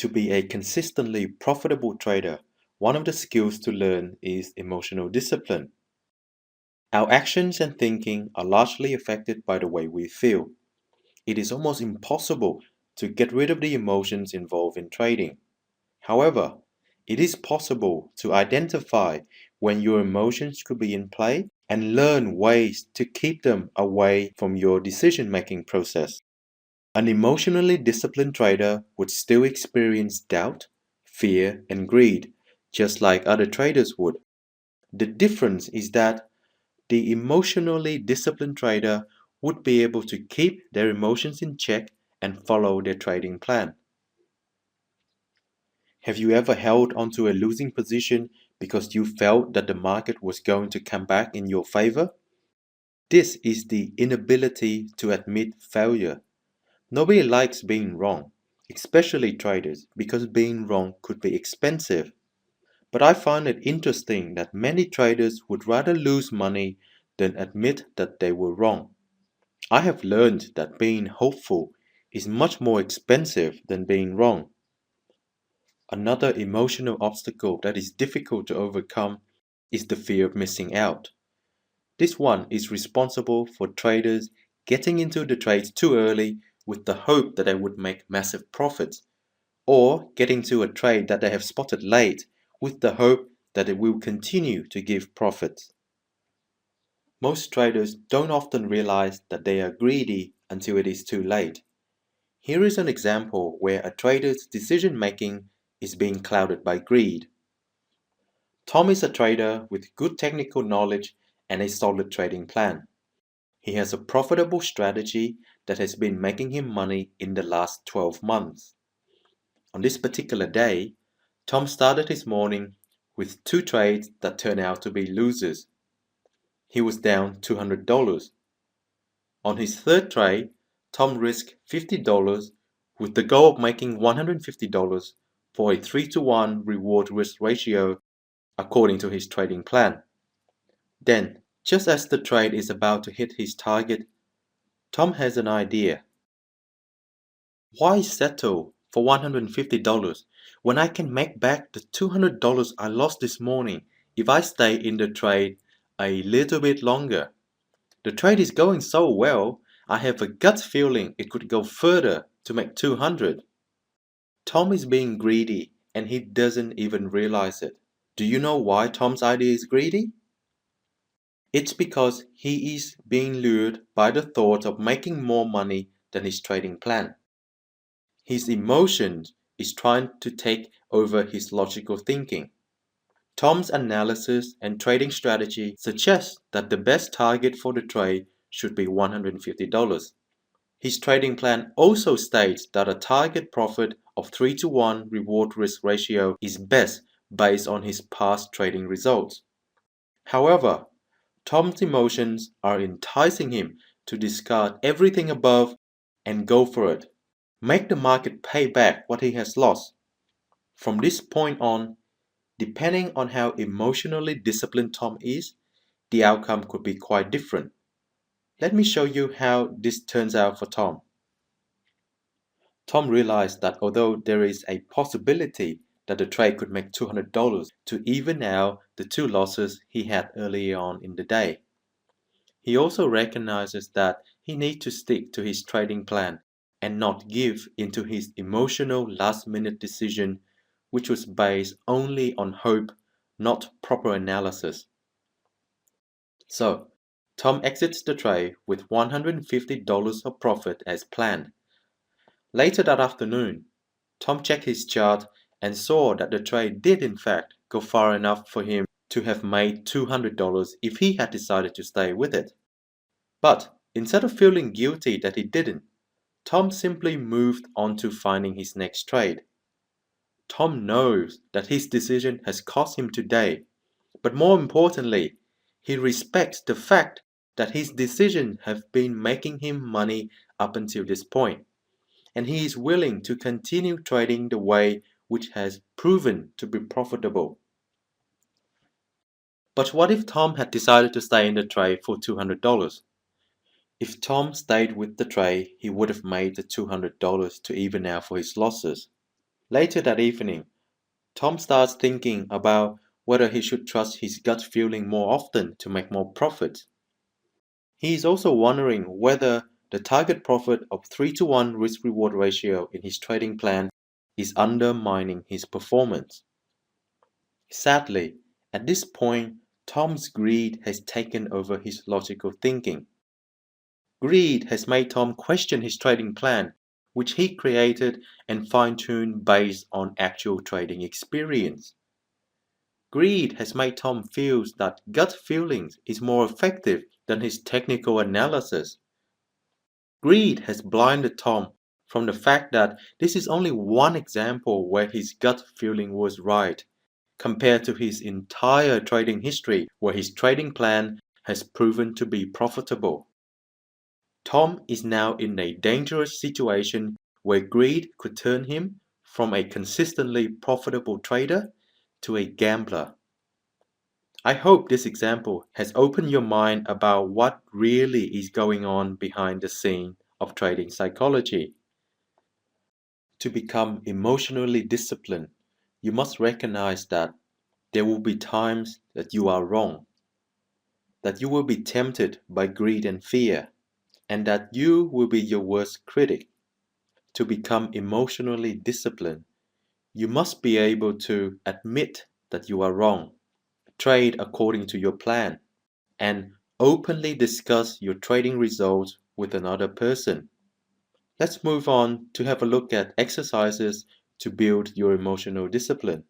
To be a consistently profitable trader, one of the skills to learn is emotional discipline. Our actions and thinking are largely affected by the way we feel. It is almost impossible to get rid of the emotions involved in trading. However, it is possible to identify when your emotions could be in play and learn ways to keep them away from your decision making process. An emotionally disciplined trader would still experience doubt, fear, and greed, just like other traders would. The difference is that the emotionally disciplined trader would be able to keep their emotions in check and follow their trading plan. Have you ever held onto a losing position because you felt that the market was going to come back in your favor? This is the inability to admit failure. Nobody likes being wrong, especially traders, because being wrong could be expensive. But I find it interesting that many traders would rather lose money than admit that they were wrong. I have learned that being hopeful is much more expensive than being wrong. Another emotional obstacle that is difficult to overcome is the fear of missing out. This one is responsible for traders getting into the trades too early with the hope that they would make massive profits, or getting to a trade that they have spotted late with the hope that it will continue to give profits. Most traders don't often realize that they are greedy until it is too late. Here is an example where a trader's decision making is being clouded by greed. Tom is a trader with good technical knowledge and a solid trading plan. He has a profitable strategy that has been making him money in the last 12 months. On this particular day, Tom started his morning with two trades that turned out to be losers. He was down $200. On his third trade, Tom risked $50 with the goal of making $150 for a 3-to-1 reward risk ratio according to his trading plan. Then, just as the trade is about to hit his target, Tom has an idea. Why settle for $150 when I can make back the $200 I lost this morning if I stay in the trade a little bit longer? The trade is going so well, I have a gut feeling it could go further to make 200. Tom is being greedy and he doesn't even realize it. Do you know why Tom's idea is greedy? It's because he is being lured by the thought of making more money than his trading plan. His emotions is trying to take over his logical thinking. Tom's analysis and trading strategy suggests that the best target for the trade should be $150. His trading plan also states that a target profit of 3-to-1 reward risk ratio is best based on his past trading results. However, Tom's emotions are enticing him to discard everything above and go for it. Make the market pay back what he has lost. From this point on, depending on how emotionally disciplined Tom is, the outcome could be quite different. Let me show you how this turns out for Tom. Tom realized that although there is a possibility that the trade could make $200 to even out the two losses he had earlier on in the day. He also recognizes that he needs to stick to his trading plan and not give into his emotional last-minute decision, which was based only on hope, not proper analysis. So, Tom exits the trade with $150 of profit as planned. Later that afternoon, Tom checked his chart and saw that the trade did in fact go far enough for him to have made $200 if he had decided to stay with it. But instead of feeling guilty that he didn't, Tom simply moved on to finding his next trade. Tom knows that his decision has cost him today, but more importantly, he respects the fact that his decisions have been making him money up until this point, and he is willing to continue trading the way which has proven to be profitable. But what if Tom had decided to stay in the trade for $200? If Tom stayed with the trade, he would have made the $200 to even out for his losses. Later that evening, Tom starts thinking about whether he should trust his gut feeling more often to make more profit. He is also wondering whether the target profit of 3-to-1 risk-reward ratio in his trading plan is undermining his performance. Sadly, at this point, Tom's greed has taken over his logical thinking. Greed has made Tom question his trading plan, which he created and fine-tuned based on actual trading experience. Greed has made Tom feel that gut feelings is more effective than his technical analysis. Greed has blinded Tom from the fact that this is only one example where his gut feeling was right, compared to his entire trading history where his trading plan has proven to be profitable. Tom is now in a dangerous situation where greed could turn him from a consistently profitable trader to a gambler. I hope this example has opened your mind about what really is going on behind the scene of trading psychology. To become emotionally disciplined, you must recognize that there will be times that you are wrong, that you will be tempted by greed and fear, and that you will be your worst critic. To become emotionally disciplined, you must be able to admit that you are wrong, trade according to your plan, and openly discuss your trading results with another person. Let's move on to have a look at exercises to build your emotional discipline.